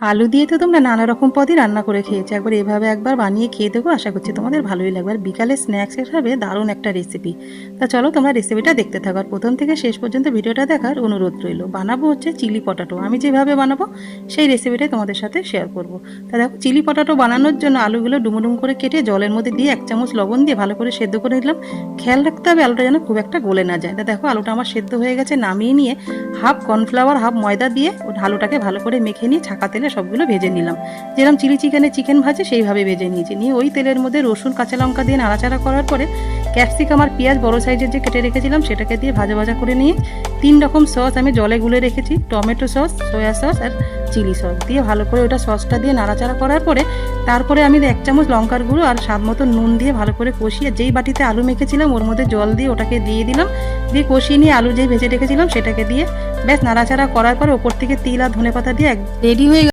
আলু দিয়ে তো তোমরা নানা রকম পদই রান্না করে খেয়েছো, একবার এভাবে একবার বানিয়ে খেয়ে দেখো, আশা করছি তোমাদের ভালোই লাগবে। আর বিকালে স্ন্যাক্স হিসাবে দারুণ একটা রেসিপি। তা চলো তোমরা রেসিপিটা দেখতে থাকো, আর প্রথম থেকে শেষ পর্যন্ত ভিডিওটা দেখার অনুরোধ রইল। বানাবো হচ্ছে চিলি পটাটো, আমি যেভাবে বানাবো সেই রেসিপিটাই তোমাদের সাথে শেয়ার করব। তা দেখো, চিলি পটাটো বানানোর জন্য আলুগুলো ডুমো করে কেটে জলের মধ্যে দিয়ে 1 চামচ লবণ দিয়ে ভালো করে সেদ্ধ করে নিলাম। খেয়াল রাখতে হবে আলুটা যেন খুব একটা গলে না যায়। তা দেখো, আলুটা আমার সেদ্ধ হয়ে গেছে, নামিয়ে নিয়ে হাফ কর্নফ্লাওয়ার হাফ ময়দা দিয়ে আলুটাকে ভালো করে মেখে নিয়ে ছাকা তেলে সবগুলো ভেজে নিলাম। যেরকম চিলি চিকেন ভাজে সেইভাবে ভেজে নিয়েছি। নিয়ে ওই তেলের মধ্যে রসুন কাঁচা লঙ্কা দিয়ে নাড়াচাড়া করার পরে ক্যাপসিকাম আর পেঁয়াজ বড় সাইজের যে কেটে রেখেছিলাম সেটাকে দিয়ে ভাজা করে নিয়ে 3 রকম সস আমি জলে গুলে রেখেছি, টমেটো সস, সয়া সস আর চিলি সস দিয়ে ভালো করে ওটা সসটা দিয়ে নাড়াচাড়া করার পরে তারপরে আমি 1 চামচ লঙ্কার গুঁড়ো আর স্বাদ মতো নুন দিয়ে ভালো করে কষিয়ে যেই বাটিতে আলু মেখেছিলাম ওর মধ্যে জল দিয়ে ওটাকে দিয়ে দিলাম। দিয়ে কষিয়ে নিয়ে আলু যেই ভেজে রেখেছিলাম সেটাকে দিয়ে ব্যাস নাড়াচাড়া করার পর ওপর থেকে তিল আর ধনেপাতা দিয়ে রেডি হয়ে